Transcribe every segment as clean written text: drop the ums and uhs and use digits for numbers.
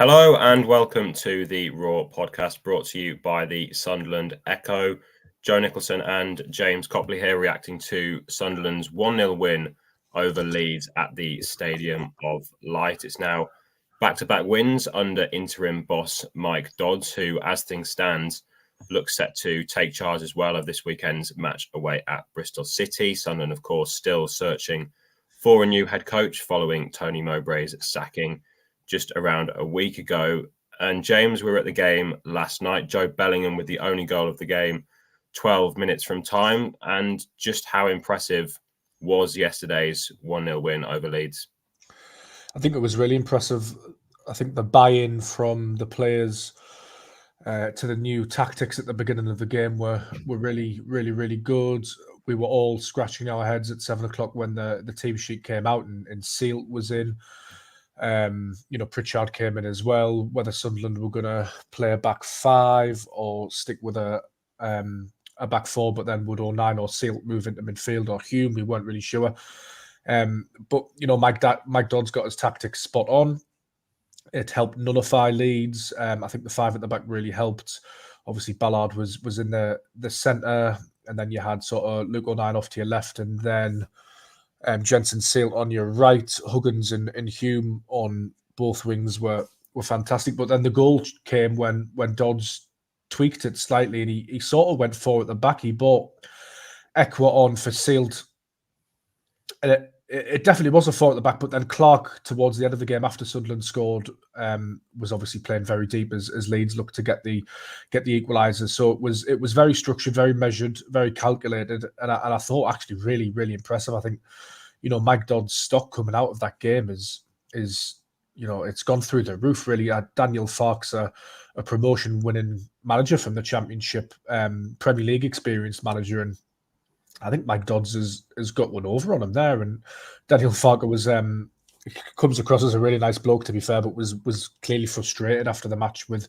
Hello and welcome to the Raw podcast brought to you by the Sunderland Echo. Joe Nicholson and James Copley here reacting to Sunderland's 1-0 win over Leeds at the Stadium of Light. It's now back-to-back wins under interim boss Mike Dodds, who, as things stand, looks set to take charge as well of this weekend's match away at Bristol City. Sunderland, of course, still searching for a new head coach following Tony Mowbray's sacking just around a week ago. And James, we were at the game last night. Joe Bellingham with the only goal of the game, 12 minutes from time. And just how impressive was yesterday's 1-0 win over Leeds? I think it was really impressive. I think the buy-in from the players to the new tactics at the beginning of the game were really good. We were all scratching our heads at 7 o'clock when the team sheet came out and Sealt was in. Pritchard came in as well. Whether Sunderland were going to play a back five or stick with a back four, but then would O'Nien or Sealt move into midfield or Hume, we weren't really sure. But Mike Dodds got his tactics spot on. It helped nullify Leeds. I think the five at the back really helped. Obviously, Ballard was in the centre, and then you had sort of Luke O'Nien off to your left, and then Jensen Sealt on your right. Huggins and Hume on both wings were fantastic. But then the goal came when Dodds tweaked it slightly, and he sort of went forward at the back. He brought Ekwa on for Sealt. And it definitely was a forward at the back, but then Clark, towards the end of the game after Sunderland scored, was obviously playing very deep as Leeds looked to get the equaliser. So it was very structured, very measured, very calculated, and I thought actually really impressive. I think Mike Dodd's stock coming out of that game is it's gone through the roof really. Daniel Farke's a promotion-winning manager from the Championship, Premier League experienced manager, and I think Mike Dodds has got one over on him there. And Daniel Farke comes across as a really nice bloke, to be fair, but was clearly frustrated after the match with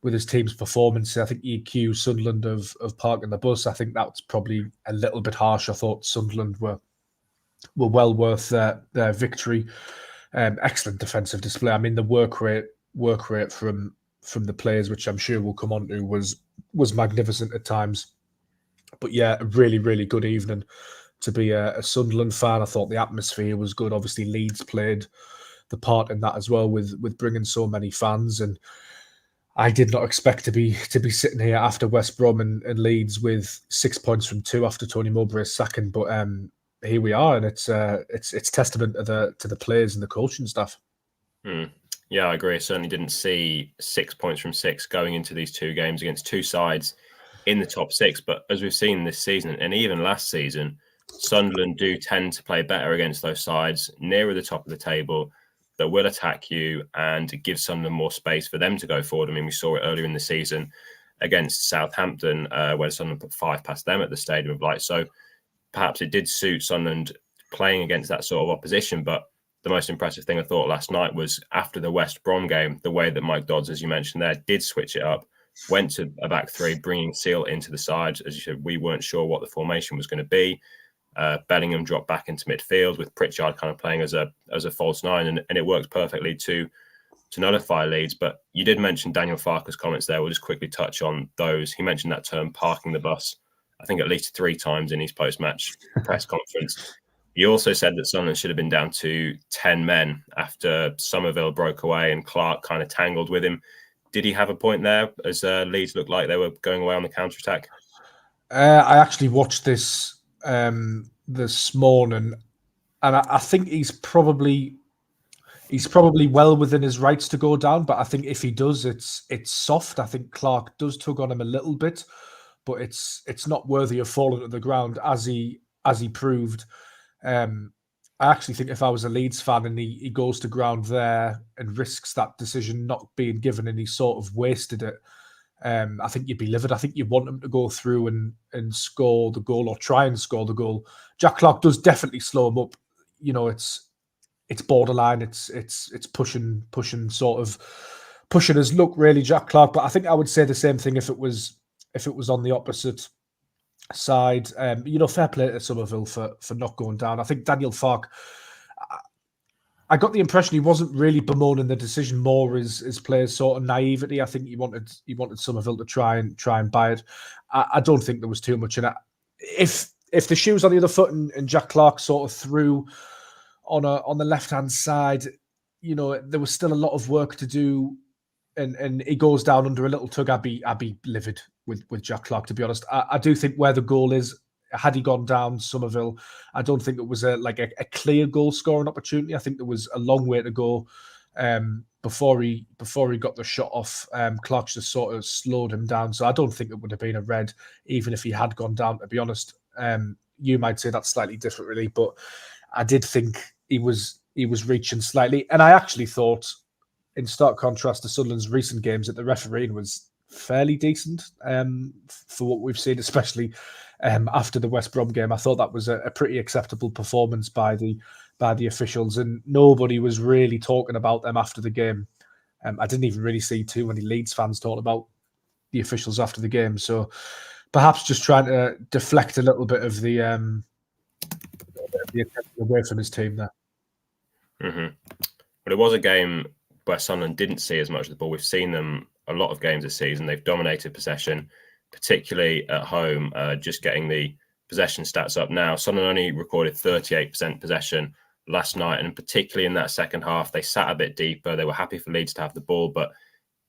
his team's performance. I think he accused Sunderland of parking the bus. I think that's probably a little bit harsh. I thought Sunderland were well worth their victory. Excellent defensive display. I mean, the work rate from the players, which I'm sure we'll come on to, was magnificent at times. But yeah, a really good evening to be a Sunderland fan. I thought the atmosphere was good. Obviously, Leeds played the part in that as well with bringing so many fans. And I did not expect to be sitting here after West Brom and Leeds with 6 points from 2 after Tony Mowbray's sacking. But here we are, and it's testament to the players and the coaching staff. Yeah, I agree. I certainly didn't see 6 points from 6 going into these two games against two sides in the top 6, but as we've seen this season and even last season, Sunderland do tend to play better against those sides nearer the top of the table that will attack you and give Sunderland more space for them to go forward. I mean, we saw it earlier in the season against Southampton, where Sunderland put 5 past them at the Stadium of Light. So perhaps it did suit Sunderland playing against that sort of opposition. But the most impressive thing I thought last night was after the West Brom game, the way that Mike Dodds, as you mentioned there, did switch it up. Went to a back three, bringing Sealt into the side. As you said, we weren't sure what the formation was going to be. Bellingham dropped back into midfield with Pritchard kind of playing as a false nine, and it worked perfectly to nullify Leeds. But you did mention Daniel Farke's comments there. We'll just quickly touch on those. He mentioned that term, parking the bus, I think at least 3 times in his post-match press conference. He also said that Sunderland should have been down to 10 men after Somerville broke away and Clark kind of tangled with him. Did he have a point there as Leeds looked like they were going away on the counter-attack? I actually watched this this morning, and I think he's probably well within his rights to go down. But I think if he does, it's soft. I think Clark does tug on him a little bit, but it's not worthy of falling to the ground as he proved. I actually think if I was a Leeds fan and he goes to ground there and risks that decision not being given and he sort of wasted it, I think you'd be livid. I think you want him to go through and score the goal or try and score the goal. Jack Clark does definitely slow him up. It's borderline. It's pushing sort of pushing his luck really, Jack Clark. But I think I would say the same thing if it was on the opposite side. Fair play to Somerville for not going down. I think Daniel Farke, I got the impression he wasn't really bemoaning the decision, more his players' sort of naivety. I think he wanted Somerville to try and buy it. I don't think there was too much in it. If the shoe's on the other foot and Jack Clark sort of threw on the left hand side, there was still a lot of work to do, and he goes down under a little tug. I'd be livid with Jack Clark, to be honest. I do think where the goal is, had he gone down Somerville, I don't think it was a clear goal scoring opportunity. I think there was a long way to go before he got the shot off. Clark just sort of slowed him down, so I don't think it would have been a red, even if he had gone down, to be honest. You might say that's slightly different, really, but I did think he was reaching slightly, and I actually thought, in stark contrast to Sunderland's recent games, that the refereeing was fairly decent for what we've seen, especially after the West Brom game. I thought that was a pretty acceptable performance by the officials, and nobody was really talking about them after the game. I didn't even really see too many Leeds fans talking about the officials after the game, so perhaps just trying to deflect a little bit of the attention away from his team there. Mm-hmm. But it was a game where Sunderland didn't see as much of the ball. We've seen them a lot of games this season. They've dominated possession, particularly at home. Just getting the possession stats up now. Sunderland only recorded 38% possession last night, and particularly in that second half, they sat a bit deeper. They were happy for Leeds to have the ball, but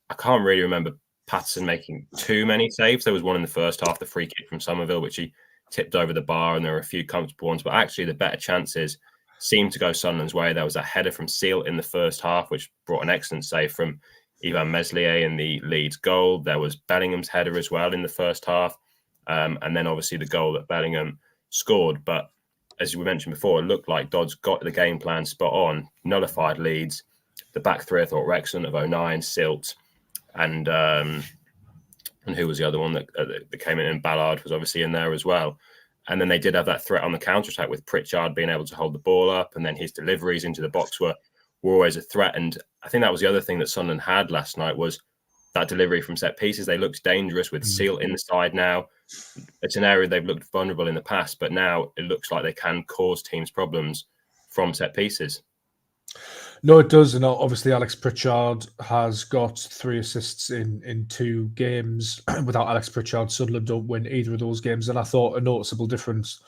I can't really remember Patterson making too many saves. There was one in the first half, the free kick from Somerville, which he tipped over the bar, and there were a few comfortable ones, but actually the better chances seemed to go Sunderland's way. There was a header from Seal in the first half, which brought an excellent save from Ivan Meslier in the Leeds goal. There was Bellingham's header as well in the first half, and then obviously the goal that Bellingham scored. But as we mentioned before, it looked like Dodds got the game plan spot on, nullified Leeds. The back three I thought were excellent, of O'Nien, Silt, and who was the other one that came in? And Ballard was obviously in there as well. And then they did have that threat on the counter-attack with Pritchard being able to hold the ball up, and then his deliveries into the box were always a threat. And I think that was the other thing that Sunderland had last night, was that delivery from set pieces. They looked dangerous with Seal in the side now. It's an area they've looked vulnerable in the past, but now it looks like they can cause teams problems from set pieces. No, it does. And obviously Alex Pritchard has got 3 assists in 2 games. Without Alex Pritchard, Sunderland don't win either of those games. And I thought a noticeable difference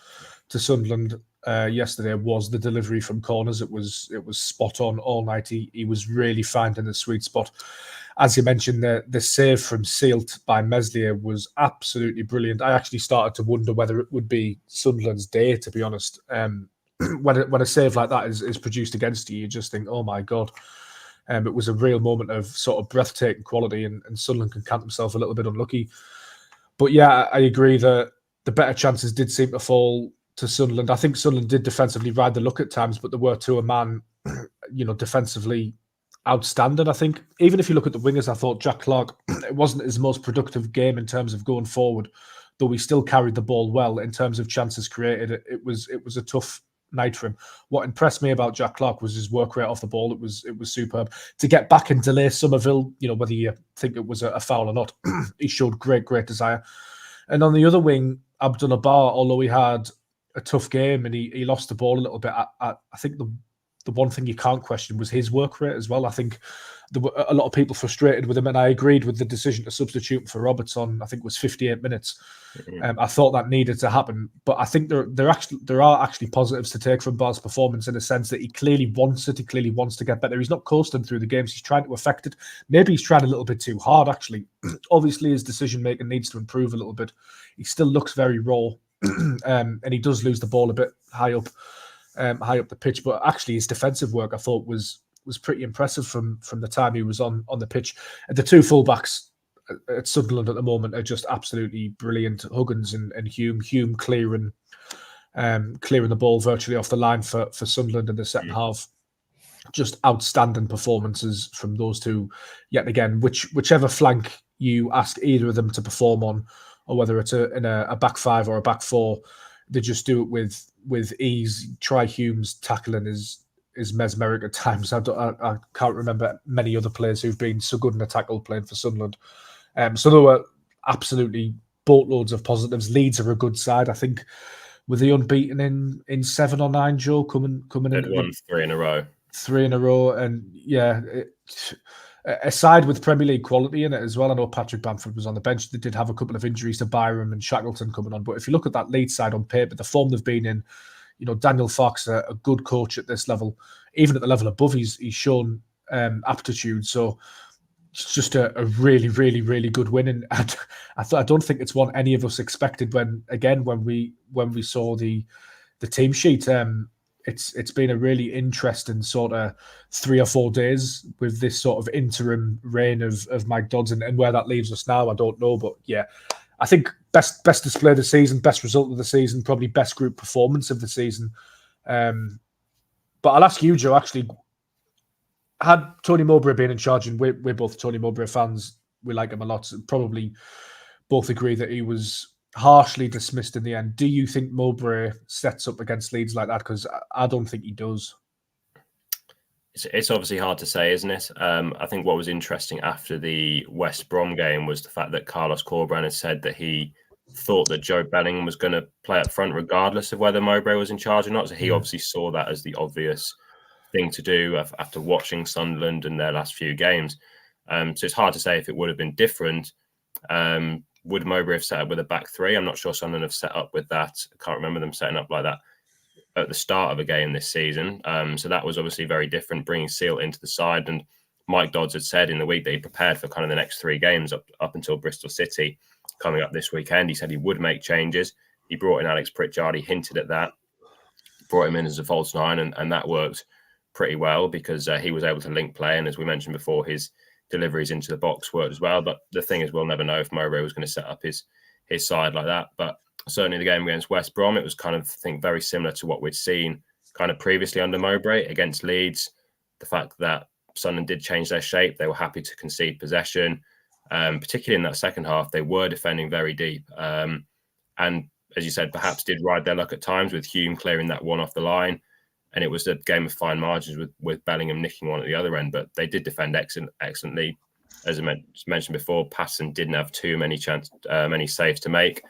to Sunderland yesterday was the delivery from corners. It was spot on all night. He was really finding the sweet spot. As you mentioned, the save from Sealt by Meslier was absolutely brilliant. I actually started to wonder whether it would be Sunderland's day, to be honest. When a save like that is produced against you just think, oh my God. It was a real moment of sort of breathtaking quality, and Sunderland can count themselves a little bit unlucky. But yeah, I agree that the better chances did seem to fall to Sunderland. I think Sunderland did defensively ride the luck at times, but there were to a man, defensively outstanding. I think even if you look at the wingers, I thought Jack Clark, it wasn't his most productive game in terms of going forward, though we still carried the ball well in terms of chances created. It was a tough night for him. What impressed me about Jack Clark was his work rate off the ball. It was superb. To get back and delay Somerville, whether you think it was a foul or not, he showed great desire. And on the other wing, Abdullah Bar, although he had a tough game and he lost the ball a little bit, I think the one thing you can't question was his work rate as well. I think there were a lot of people frustrated with him, and I agreed with the decision to substitute for Roberts on, I think it was 58 minutes. I thought that needed to happen, but I think there are actually positives to take from Bar's performance, in a sense that he clearly wants it. He clearly wants to get better. He's not coasting through the games. He's trying to affect it. Maybe he's trying a little bit too hard, actually. Obviously, his decision-making needs to improve a little bit. He still looks very raw, and he does lose the ball a bit high up the pitch, but actually his defensive work I thought was pretty impressive from the time he was on the pitch. And the 2 fullbacks at Sunderland at the moment are just absolutely brilliant. Huggins and Hume clearing the ball virtually off the line for Sunderland in the second half. Just outstanding performances from those 2. Yet again, whichever flank you ask either of them to perform on, or whether it's in a back 5 or a back 4, they just do it with ease. Try Hume's tackling is mesmeric at times. I can't remember many other players who've been so good in a tackle playing for Sunderland. So there were absolutely boatloads of positives. Leeds are a good side. I think were they unbeaten in 7 or 9, Joe, coming in. They'd won 3 in a row. 3 in a row, and aside with Premier League quality in it as well, I know Patrick Bamford was on the bench. They did have a couple of injuries to Byram and Shackleton coming on, but if you look at that Leeds side on paper, the form they've been in, Daniel Farke's a good coach at this level. Even at the level above, he's shown aptitude. So it's just a really, really, really good win. And I don't think it's one any of us expected when we saw the team sheet. It's been a really interesting sort of 3 or 4 days with this sort of interim reign of Mike Dodds, and where that leaves us now, I don't know. But yeah, I think best display of the season, best result of the season, probably best group performance of the season. But I'll ask you, Joe, actually, had Tony Mowbray been in charge, and we're both Tony Mowbray fans, we like him a lot, so probably both agree that he was harshly dismissed in the end. Do you think Mowbray sets up against Leeds like that? Because I don't think he does. It's obviously hard to say, isn't it? I think what was interesting after the West Brom game was the fact that Carlos Corberán had said that he thought that Joe Bellingham was going to play up front regardless of whether Mowbray was in charge or not. So he obviously saw that as the obvious thing to do after watching Sunderland in their last few games. So it's hard to say if it would have been different. Would Mowbray have set up with a back 3? I'm not sure Sunderland have set up with that. I can't remember them setting up like that at the start of a game this season. So that was obviously very different, bringing Seal into the side. And Mike Dodds had said in the week that he prepared for kind of the next 3 games up until Bristol City coming up this weekend. He said he would make changes. He brought in Alex Pritchard. He hinted at that, brought him in as a false 9, and that worked pretty well because he was able to link play. And as we mentioned before, his deliveries into the box worked as well. But the thing is, we'll never know if Mowbray was going to set up his side like that. But certainly the game against West Brom, it was kind of, I think, very similar to what we'd seen kind of previously under Mowbray against Leeds. The fact that Sunderland did change their shape, they were happy to concede possession. Particularly in that second half, they were defending very deep. And as you said, perhaps did ride their luck at times with Hume clearing that one off the line. And it was a game of fine margins with Bellingham nicking one at the other end. But they did defend excellently. As I mentioned before, Patson didn't have too many saves to make.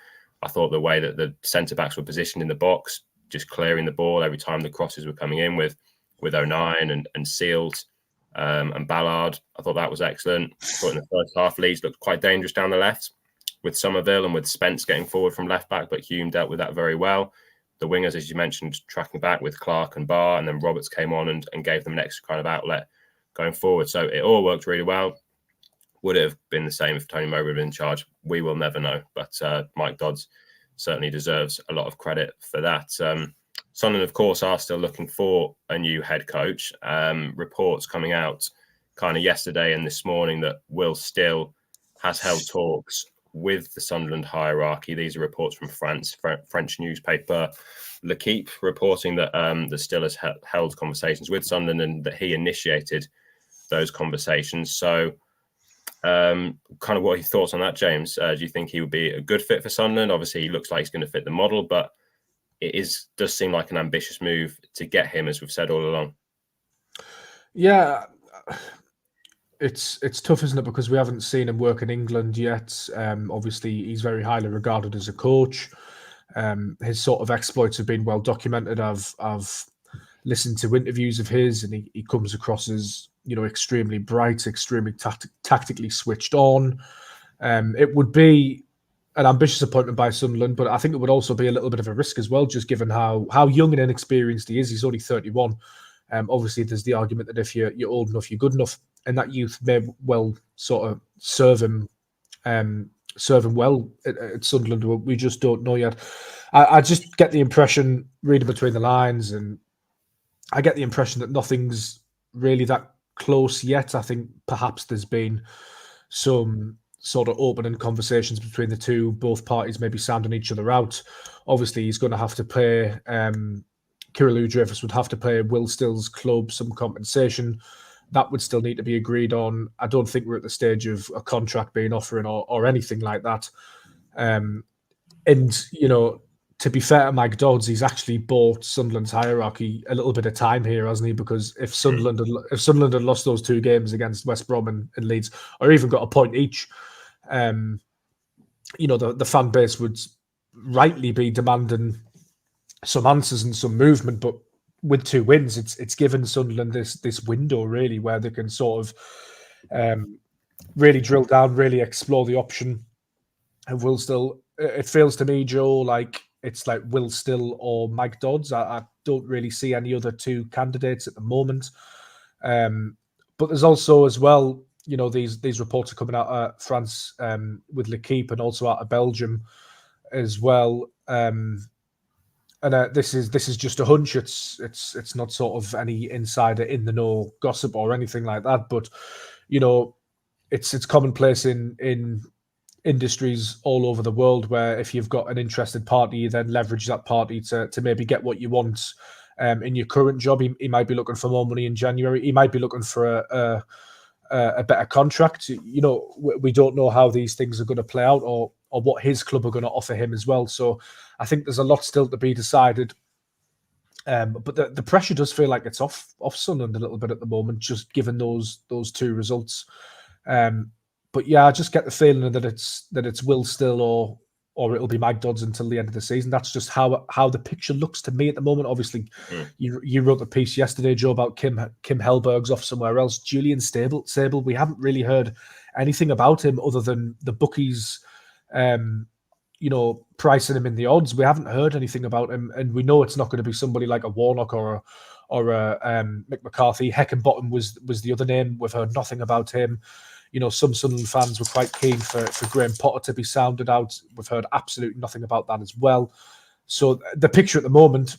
I thought the way that the centre-backs were positioned in the box, just clearing the ball every time the crosses were coming in with O'Nien and Seals and Ballard, I thought that was excellent. I thought in the first half, Leeds looked quite dangerous down the left with Somerville and with Spence getting forward from left-back, but Hume dealt with that very well. The wingers, as you mentioned, tracking back with Clark and Barr, and then Roberts came on and gave them an extra kind of outlet going forward. So it all worked really well. Would it have been the same if Tony Mowbray had been in charge? We will never know. But Mike Dodds certainly deserves a lot of credit for that. Sunderland, of course, are still looking for a new head coach. Reports coming out kind of yesterday and this morning that Will Still has held talks with the Sunderland hierarchy. These are reports from French newspaper L'Equipe, reporting that the Still has held conversations with Sunderland and that he initiated those conversations. So kind of what are your thoughts on that, James? Do you think he would be a good fit for Sunderland? Obviously, he looks like he's going to fit the model, but it does seem like an ambitious move to get him, as we've said all along. Yeah, it's tough, isn't it? Because we haven't seen him work in England yet. Obviously, he's very highly regarded as a coach. His sort of exploits have been well documented. I've listened to interviews of his, and he comes across as extremely bright, extremely tactically switched on. It would be an ambitious appointment by Sunderland, but I think it would also be a little bit of a risk as well, just given how young and inexperienced he is. He's only 31. Obviously, there's the argument that if you're old enough, you're good enough, and that youth may well sort of serve him well at Sunderland. We just don't know yet. I just get the impression, reading between the lines, and I get the impression that nothing's really that close yet. I think perhaps there's been some sort of opening conversations between the two, both parties maybe sounding each other out. Obviously, he's going to have to pay, Kirill Dreyfus would have to pay Will Still's club some compensation. That would still need to be agreed on. I don't think we're at the stage of a contract being offered or anything like that. And, to be fair to Mike Dodds, he's actually bought Sunderland's hierarchy a little bit of time here, hasn't he? Because if Sunderland had lost those 2 games against West Brom and Leeds, or even got a point each, the fan base would rightly be demanding some answers and some movement. But with 2 wins, it's given Sunderland this window really where they can sort of really drill down, really explore the option. And Will Still, it feels to me, Joe, like it's like Will Still or Mike Dodds. I don't really see any other 2 candidates at the moment. But there's also as well, these reports are coming out of France with L'Équipe and also out of Belgium as well. And this is just a hunch. It's not sort of any insider in the know gossip or anything like that. But it's commonplace in industries all over the world where if you've got an interested party, you then leverage that party to maybe get what you want in your current job. He might be looking for more money in January. He might be looking for a better contract. We don't know how these things are going to play out or what his club are going to offer him as well. So I think there's a lot still to be decided. But the pressure does feel like it's off Sunderland a little bit at the moment, just given those 2 results. But yeah, I just get the feeling that it's Will Still or it'll be Mike Dodds until the end of the season. That's just how the picture looks to me at the moment. Obviously, you wrote the piece yesterday, Joe, about Kim Hellberg's off somewhere else. Julian Sable, we haven't really heard anything about him other than the bookies, pricing him in the odds. We haven't heard anything about him, and we know it's not going to be somebody like a Warnock or a Mick McCarthy. Heckenbottom was the other name. We've heard nothing about him. Some Sunderland fans were quite keen for Graham Potter to be sounded out. We've heard absolutely nothing about that as well. So the picture at the moment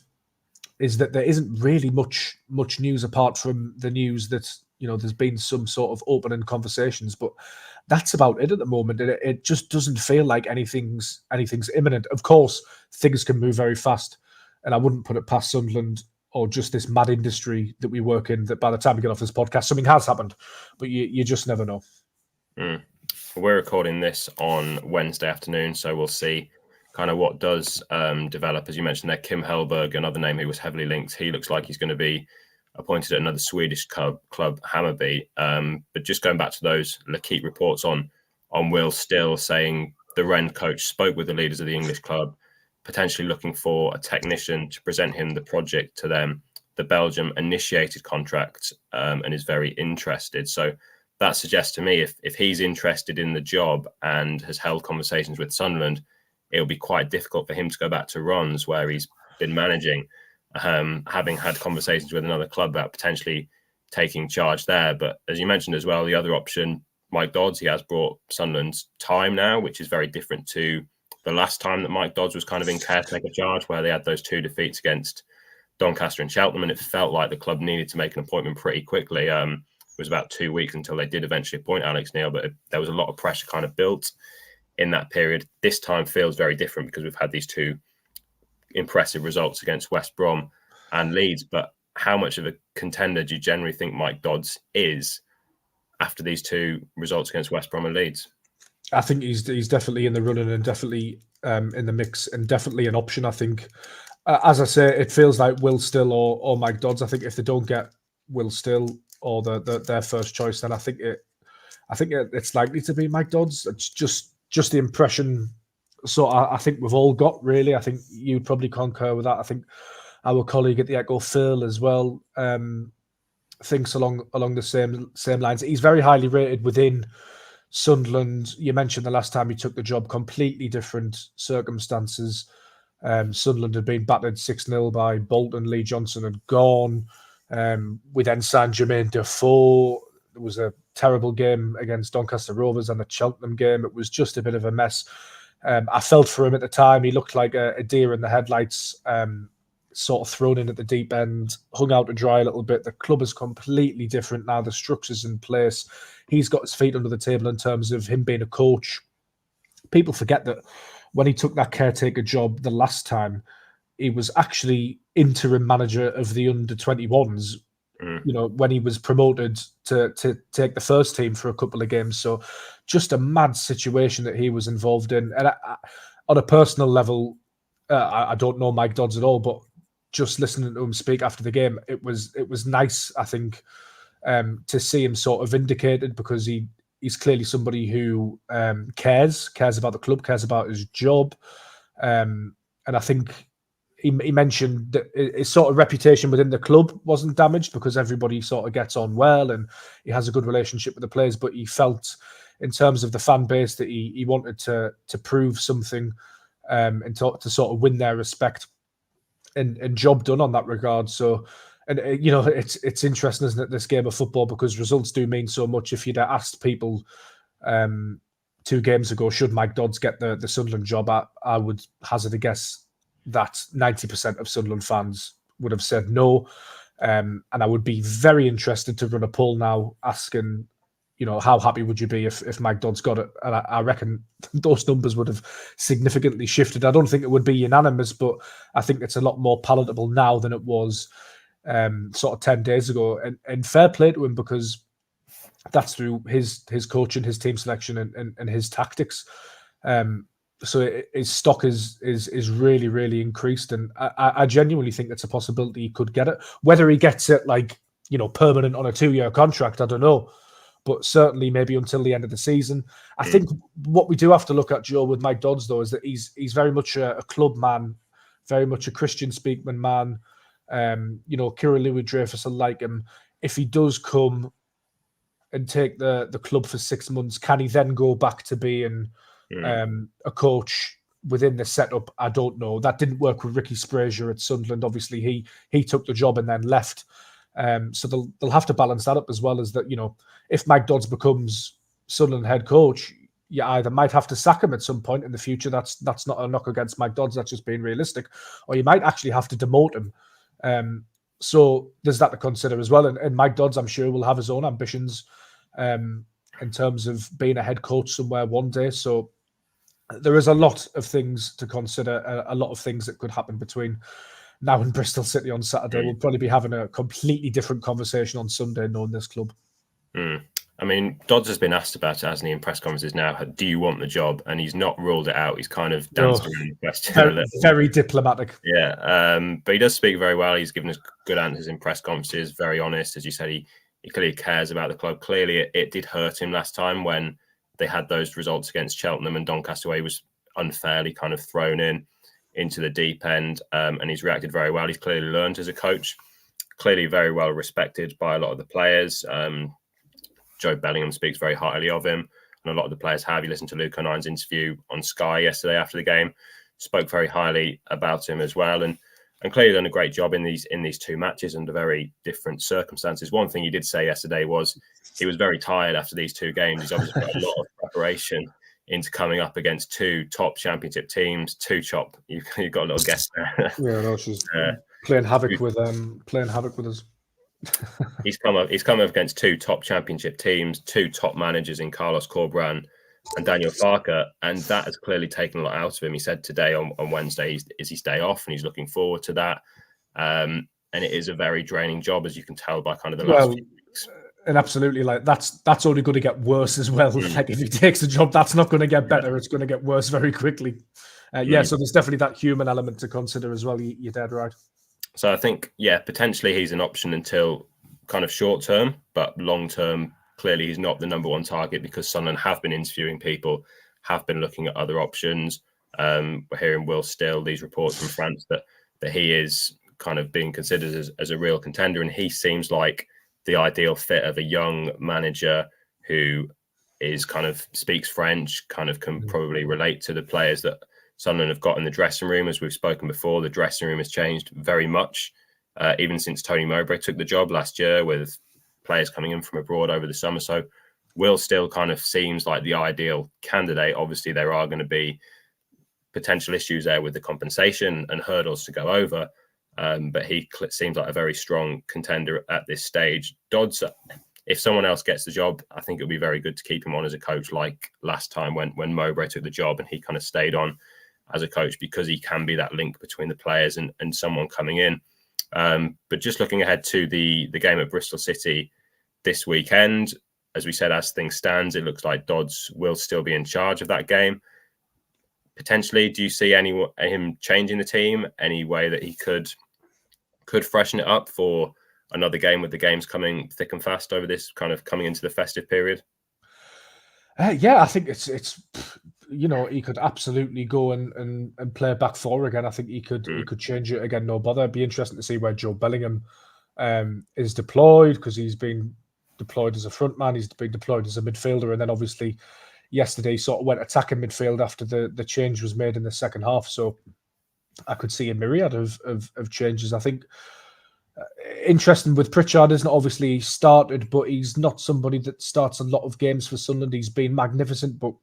is that there isn't really much news apart from the news that there's been some sort of opening conversations, but that's about it at the moment. It just doesn't feel like anything's imminent. Of course, things can move very fast, and I wouldn't put it past Sunderland or just this mad industry that we work in that by the time we get off this podcast, something has happened, but you just never know. We're recording this on Wednesday afternoon, so we'll see kind of what does develop. As you mentioned there, Kim Hellberg, another name who was heavily linked. He looks like he's going to be appointed at another Swedish club Hammarby. But just going back to those L'Équipe reports on Will Still saying the Rennes coach spoke with the leaders of the English club, potentially looking for a technician to present him the project to them. The Belgium initiated contract and is very interested. So that suggests to me if he's interested in the job and has held conversations with Sunderland, it'll be quite difficult for him to go back to Rennes where he's been managing, having had conversations with another club about potentially taking charge there. But as you mentioned as well, the other option, Mike Dodds, he has brought Sunderland's time now, which is very different to the last time that Mike Dodds was kind of in caretaker charge, where they had those 2 defeats against Doncaster and Cheltenham, and it felt like the club needed to make an appointment pretty quickly. It was about 2 weeks until they did eventually appoint Alex Neil, but there was a lot of pressure kind of built in that period. This time feels very different because we've had these 2 impressive results against West Brom and Leeds. But how much of a contender do you generally think Mike Dodds is after these 2 results against West Brom and Leeds? I think he's definitely in the running and definitely in the mix and definitely an option. I think, as I say, it feels like Will Still or Mike Dodds. I think if they don't get Will Still or their first choice, then I think it's likely to be Mike Dodds. It's just the impression. So I think we've all got, really. I think you'd probably concur with that. I think our colleague at the Echo, Phil, as well, thinks along the same lines. He's very highly rated within Sunderland. You mentioned the last time he took the job, completely different circumstances. Sunderland had been battered 6-0 by Bolton. Lee Johnson had gone. We then signed Jermaine Defoe. There was a terrible game against Doncaster Rovers and the Cheltenham game. It was just a bit of a mess. I felt for him at the time. He looked like a deer in the headlights, sort of thrown in at the deep end, hung out to dry a little bit. The club is completely different now. The structure's in place. He's got his feet under the table in terms of him being a coach. People forget that when he took that caretaker job the last time, he was actually interim manager of the under-21s, when he was promoted to take the first team for a couple of games. So just a mad situation that he was involved in. And on a personal level, I don't know Mike Dodds at all, but just listening to him speak after the game, it was nice, I think, to see him sort of vindicated, because he's clearly somebody who cares about the club, cares about his job. And I think he mentioned that his sort of reputation within the club wasn't damaged because everybody sort of gets on well and he has a good relationship with the players, but he felt in terms of the fan base that he wanted to prove something and to sort of win their respect and job done on that regard. So, and it's interesting, isn't it, this game of football, because results do mean so much. If you'd asked people 2 games ago, should Mike Dodds get the Sunderland job, I would hazard a guess that 90% of Sunderland fans would have said no. And I would be very interested to run a poll now asking, how happy would you be if Mike Dodds got it? And I reckon those numbers would have significantly shifted. I don't think it would be unanimous, but I think it's a lot more palatable now than it was sort of 10 days ago. And fair play to him, because that's through his coaching, his team selection, and his tactics. So his stock is really, really increased, and I genuinely think it's a possibility he could get it. Whether he gets it permanent on a 2-year contract, I don't know, but certainly maybe until the end of the season. I think what we do have to look at, Joe, with Mike Dodds, though, is that he's very much a club man, very much a Christian Speakman man. Kira Louis-Dreyfus will like him. If he does come and take the club for 6 months, can he then go back to being a coach within the setup? I don't know. That didn't work with Ricky Sprazier at Sunderland. Obviously, he took the job and then left. So they'll have to balance that up, as well as that, if Mike Dodds becomes Sunderland head coach, you either might have to sack him at some point in the future. That's not a knock against Mike Dodds. That's just being realistic. Or you might actually have to demote him. So there's that to consider as well. And Mike Dodds, I'm sure, will have his own ambitions in terms of being a head coach somewhere one day. So there is a lot of things to consider, a lot of things that could happen between now and Bristol City on Saturday. We'll probably be having a completely different conversation on Sunday knowing this club. I mean, Dodds has been asked about it, hasn't he, in press conferences now? Do you want the job? And he's not ruled it out. He's kind of danced around the question a little. Very diplomatic. Yeah, but he does speak very well. He's given us good answers in press conferences, very honest. As you said, he clearly cares about the club. Clearly, it did hurt him last time when they had those results against Cheltenham and Doncaster away was unfairly kind of thrown into the deep end, and he's reacted very well. He's clearly learned as a coach, clearly very well respected by a lot of the players. Joe Bellingham speaks very highly of him, and a lot of the players have. You listened to Luke O'Nine's interview on Sky yesterday after the game, spoke very highly about him as well, and clearly done a great job in these 2 matches under very different circumstances. One thing he did say yesterday was he was very tired after these 2 games. He's obviously got a lot of preparation into coming up against 2 top championship teams. You've got a little guess there. Yeah, no, she's playing havoc with us. He's come up against 2 top championship teams, 2 top managers in Carlos Corberán and Daniel Farke, and that has clearly taken a lot out of him. He said today on Wednesday is his day off, and he's looking forward to that. And it is a very draining job, as you can tell by kind of the last few weeks. And absolutely, like that's only going to get worse as well. Like if he takes a job, that's not going to get better. It's going to get worse very quickly. So there's definitely that human element to consider as well. You're dead right. So I think, potentially he's an option until kind of short term, but long term, clearly he's not the number 1 target, because Sunderland have been interviewing people, have been looking at other options. We're hearing Will Still, these reports from France that he is kind of being considered as a real contender, and he seems like the ideal fit of a young manager who is kind of speaks French, kind of can probably relate to the players that Sunderland have got in the dressing room. As we've spoken before, the dressing room has changed very much, even since Tony Mowbray took the job last year, with players coming in from abroad over the summer. So Will Still kind of seems like the ideal candidate. Obviously, there are going to be potential issues there with the compensation and hurdles to go over. But he seems like a very strong contender at this stage. Dodds, if someone else gets the job, I think it'll be very good to keep him on as a coach, like last time when Mowbray took the job and he kind of stayed on as a coach, because he can be that link between the players and someone coming in. But just looking ahead to the game at Bristol City this weekend, as we said, as things stand, it looks like Dodds will still be in charge of that game. Potentially, do you see him changing the team? Any way that he could freshen it up for another game, with the games coming thick and fast over this kind of coming into the festive period? I think it's he could absolutely go and play back four again. I think he could change it again, no bother. It'd be interesting to see where Joe Bellingham is deployed, because he's been deployed as a front man, he's been deployed as a midfielder, and then obviously yesterday sort of went attacking midfield after the change was made in the second half. So I could see a myriad of changes. I think interesting with Pritchard, isn't obviously started, but he's not somebody that starts a lot of games for Sunderland. He's been magnificent, but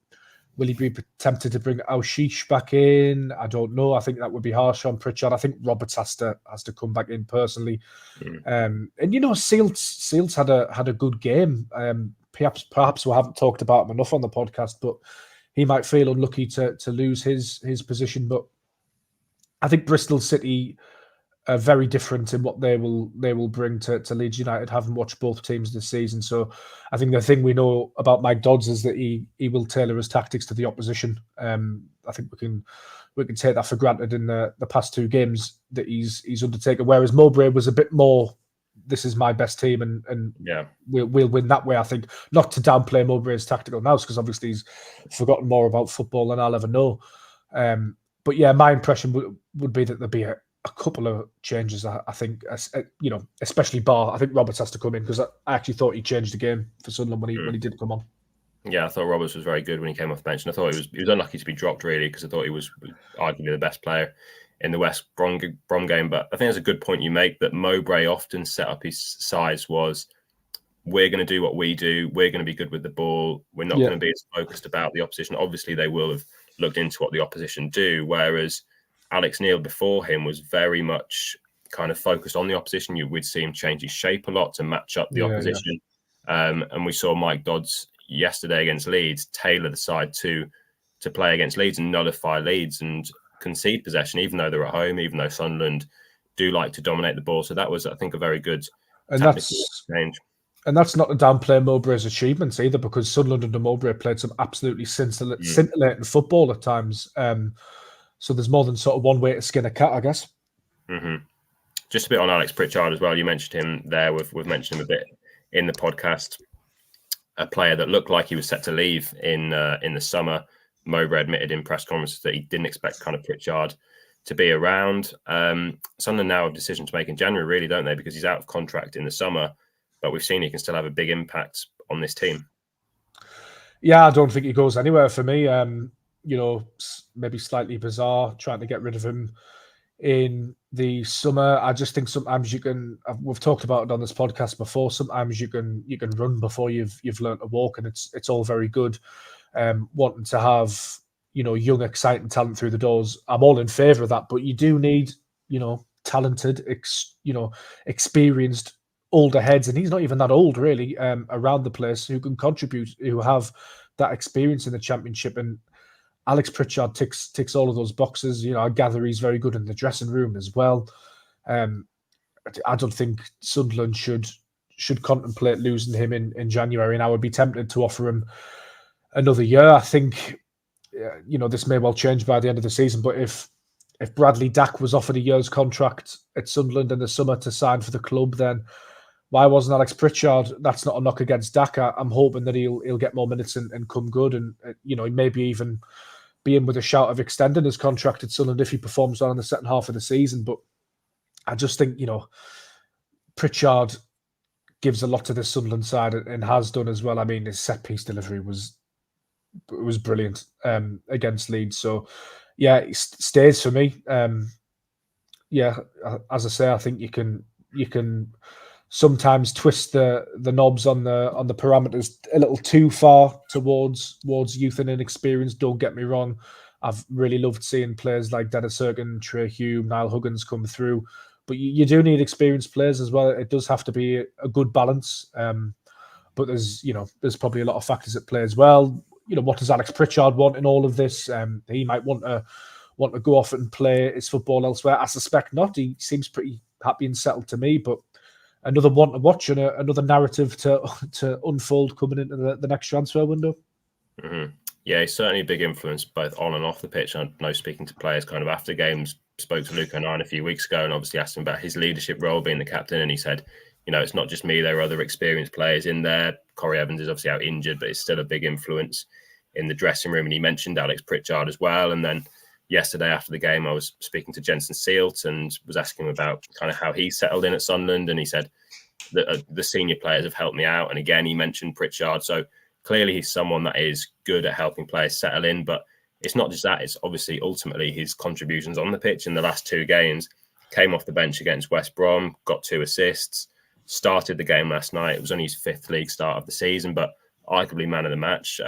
will he be tempted to bring Aushish back in? I don't know. I think that would be harsh on Pritchard. I think Roberts has to come back in personally. And Seals had a good game. Perhaps we haven't talked about him enough on the podcast, but he might feel unlucky to lose his position. But I think Bristol City are very different in what they will bring to Leeds United, having watched both teams this season. So I think the thing we know about Mike Dodds is that he will tailor his tactics to the opposition. I think we can take that for granted in the past two games that he's undertaken. Whereas Mowbray was a bit more, this is my best team, and we'll win that way. I think, not to downplay Mowbray's tactical nous, because obviously he's forgotten more about football than I'll ever know. But yeah, my impression would be that there'd be a couple of changes. I think, especially Barr. I think Roberts has to come in, because I actually thought he changed the game for Sunderland when he did come on. Yeah, I thought Roberts was very good when he came off the bench, and I thought he was unlucky to be dropped, really, because I thought he was arguably the best player in the West Brom game. But I think there's a good point you make, that Mowbray often set up his sides was, we're going to do what we do, we're going to be good with the ball, we're not going to be as focused about the opposition. Obviously, they will have looked into what the opposition do, whereas Alex Neil before him was very much kind of focused on the opposition. We'd see him change his shape a lot to match up the opposition. And we saw Mike Dodds yesterday against Leeds tailor the side to play against Leeds and nullify Leeds and concede possession, even though they're at home, even though Sunderland do like to dominate the ball. So that was, I think, a very good tactical change. And that's not to downplay Mowbray's achievements either, because Sunderland under Mowbray played some absolutely scintillating football at times. So there's more than sort of one way to skin a cat, I guess. Mm-hmm. Just a bit on Alex Pritchard as well. You mentioned him there. We've mentioned him a bit in the podcast. A player that looked like he was set to leave in the summer. Mowbray admitted in press conferences that he didn't expect kind of Pritchard to be around. Sunderland now have a decision to make in January, really, don't they? Because he's out of contract in the summer, but we've seen he can still have a big impact on this team. Yeah, I don't think he goes anywhere for me. Maybe slightly bizarre trying to get rid of him in the summer. I just think sometimes we've talked about it on this podcast before, sometimes you can run before you've learned to walk, and it's all very good wanting to have young exciting talent through the doors. I'm all in favour of that, but you do need talented experienced older heads, and he's not even that old really, around the place, who can contribute, who have that experience in the Championship. And Alex Pritchard ticks all of those boxes. I gather he's very good in the dressing room as well. I don't think Sunderland should contemplate losing him in January, and I would be tempted to offer him another year. I think this may well change by the end of the season, but if Bradley Dack was offered a year's contract at Sunderland in the summer to sign for the club, then why wasn't Alex Pritchard? That's not a knock against Dack. I'm hoping that he'll get more minutes and come good, and maybe even be in with a shout of extending his contract at Sunderland if he performs well in the second half of the season. But I just think Pritchard gives a lot to the Sunderland side and has done as well. I mean, his set piece delivery was brilliant against Leeds. So yeah, it stays for me. As I say, I think you can sometimes twist the knobs on the parameters a little too far towards youth and inexperience. Don't get me wrong. I've really loved seeing players like Dennis Erkin, Trey Hume, Niall Huggins come through. But you do need experienced players as well. It does have to be a good balance. But there's probably a lot of factors at play as well. What does Alex Pritchard want in all of this? He might want to go off and play his football elsewhere. I suspect not. He seems pretty happy and settled to me, but another one to watch and another narrative to unfold coming into the next transfer window. Mm-hmm. Yeah, he's certainly a big influence both on and off the pitch. I know, speaking to players kind of after games, spoke to Luke O'Nien a few weeks ago and obviously asked him about his leadership role being the captain, and he said, it's not just me, there are other experienced players in there. Corey Evans is obviously out injured, but it's still a big influence in the dressing room, and he mentioned Alex Pritchard as well. And then yesterday after the game, I was speaking to Jensen Seelt and was asking him about kind of how he settled in at Sunderland, and he said that the senior players have helped me out. And again, he mentioned Pritchard. So clearly he's someone that is good at helping players settle in, but it's not just that. It's obviously ultimately his contributions on the pitch in the last 2 games. Came off the bench against West Brom, got 2 assists, started the game last night. It was only his 5th league start of the season, but arguably man of the match.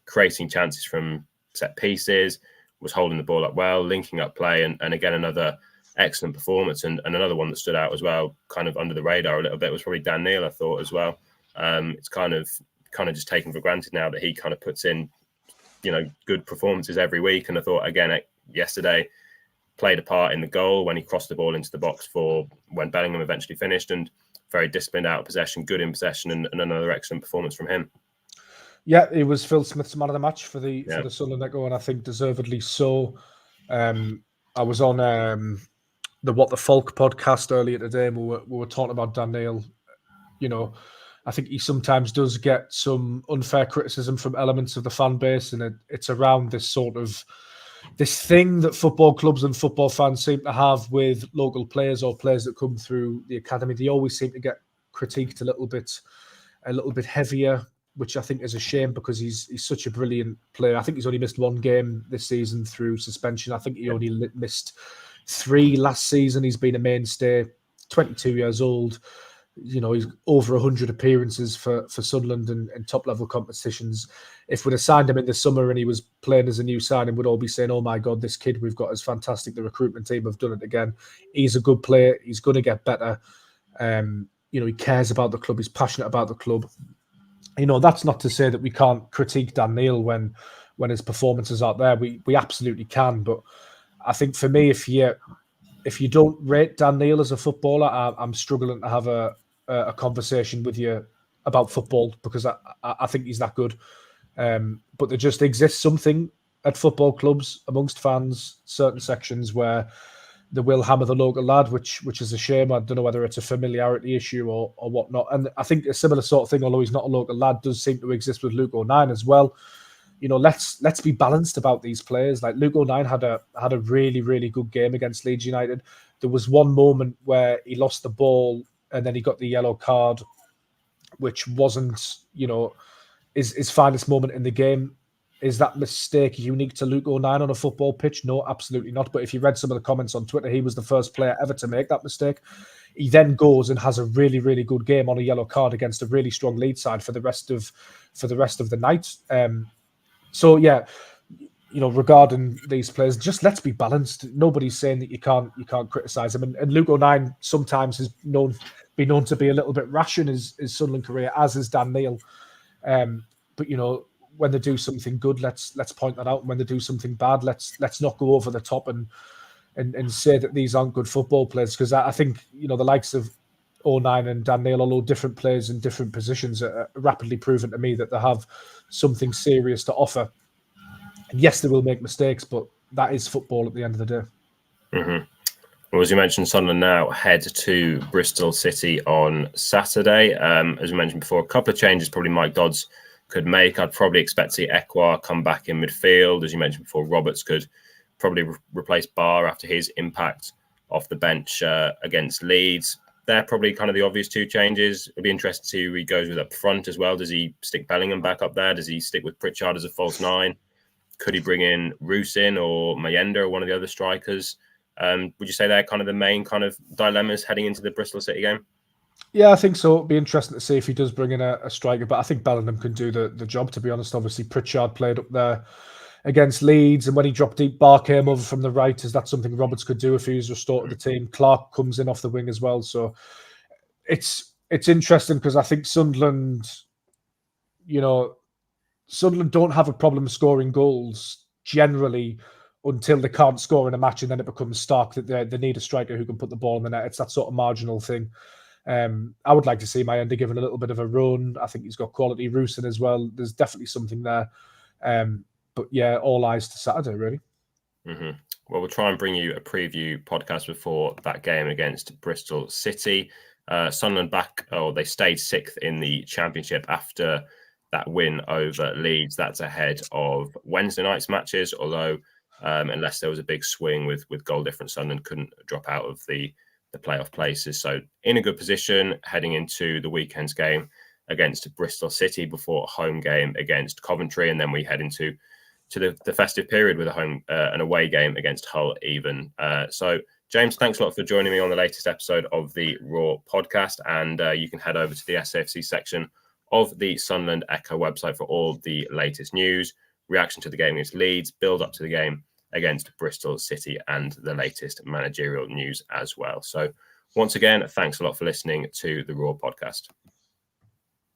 Creating chances from set pieces, was holding the ball up well, linking up play, and again, another excellent performance. And another one that stood out as well, kind of under the radar a little bit, was probably Dan Neil, I thought, as well. It's kind of just taken for granted now that he kind of puts in, good performances every week. And I thought, again, yesterday, played a part in the goal when he crossed the ball into the box for when Bellingham eventually finished, and very disciplined out of possession, good in possession, and another excellent performance from him. Yeah, it was Phil Smith's man of the match for the Sunderland Echo, and I think deservedly so. I was on the What the Folk podcast earlier today, and we were talking about Dan Neil. I think he sometimes does get some unfair criticism from elements of the fan base, and it's around this thing that football clubs and football fans seem to have with local players or players that come through the academy. They always seem to get critiqued a little bit heavier, which I think is a shame because he's such a brilliant player. I think he's only missed 1 game this season through suspension. I think he only missed 3 last season. He's been a mainstay, 22 years old. He's over 100 appearances for Sunderland and top-level competitions. If we'd have signed him in the summer and he was playing as a new signing, we'd all be saying, oh my God, this kid we've got is fantastic. The recruitment team have done it again. He's a good player. He's going to get better. He cares about the club. He's passionate about the club. That's not to say that we can't critique Dan Neil when his performances are there. We absolutely can. But I think for me, if you don't rate Dan Neil as a footballer, I'm struggling to have a conversation with you about football, because I think he's that good. But there just exists something at football clubs amongst fans, certain sections where they will hammer the local lad, which is a shame. I don't know whether it's a familiarity issue or whatnot. And I think a similar sort of thing, although he's not a local lad, does seem to exist with Luke O'Nien as well. Let's be balanced about these players. Like Luke O'Nien had a really, really good game against Leeds United. There was one moment where he lost the ball and then he got the yellow card, which wasn't, his finest moment in the game. Is that mistake unique to Luke O'Nien on a football pitch? No, absolutely not. But if you read some of the comments on Twitter, he was the first player ever to make that mistake. He then goes and has a really, really good game on a yellow card against a really strong Leeds side for the rest of the night. So yeah, regarding these players, just let's be balanced. Nobody's saying that you can't criticize him. And Luke O'Nien sometimes has been known to be a little bit rash in his Sunderland career, as is Dan Neil. But when they do something good, let's point that out. And when they do something bad, let's not go over the top and say that these aren't good football players. Because I think the likes of O'Nien and Dan Neil, although different players in different positions, are rapidly proven to me that they have something serious to offer. And yes, they will make mistakes, but that is football at the end of the day. Mm-hmm. Well, as you mentioned, Sunderland now head to Bristol City on Saturday. As we mentioned before, a couple of changes probably Mike Dodds could make. I'd probably expect to see Ekwar come back in midfield. As you mentioned before, Roberts could probably replace Barr after his impact off the bench against Leeds. They're probably kind of the obvious 2 changes. It'll be interesting to see who he goes with up front as well. Does he stick Bellingham back up there? Does he stick with Pritchard as a false 9? Could he bring in Rusin or Mayenda or one of the other strikers? Would you say they're kind of the main kind of dilemmas heading into the Bristol City game? Yeah, I think so. It'll be interesting to see if he does bring in a striker, but I think Bellingham can do the job, to be honest. Obviously, Pritchard played up there against Leeds, and when he dropped deep, Barr came over from the right. Is that something Roberts could do if he was restored to the team? Clark comes in off the wing as well. So it's interesting because I think Sunderland don't have a problem scoring goals generally until they can't score in a match, and then it becomes stark that they need a striker who can put the ball in the net. It's that sort of marginal thing. I would like to see Mayenda given a little bit of a run. I think he's got quality. Rusin as well. There's definitely something there. But yeah, all eyes to Saturday, really. Mm-hmm. Well, we'll try and bring you a preview podcast before that game against Bristol City. Sunderland they stayed 6th in the Championship after that win over Leeds. That's ahead of Wednesday night's matches, although unless there was a big swing with goal difference, Sunderland couldn't drop out of the playoff places. So in a good position heading into the weekend's game against Bristol City before a home game against Coventry, and then we head into the festive period with an away game against Hull even. So James, thanks a lot for joining me on the latest episode of the Raw podcast, and you can head over to the SAFC section of the Sunderland Echo website for all the latest news, reaction to the game against Leeds, build up to the game against Bristol City, and the latest managerial news as well. So once again, thanks a lot for listening to the Raw podcast.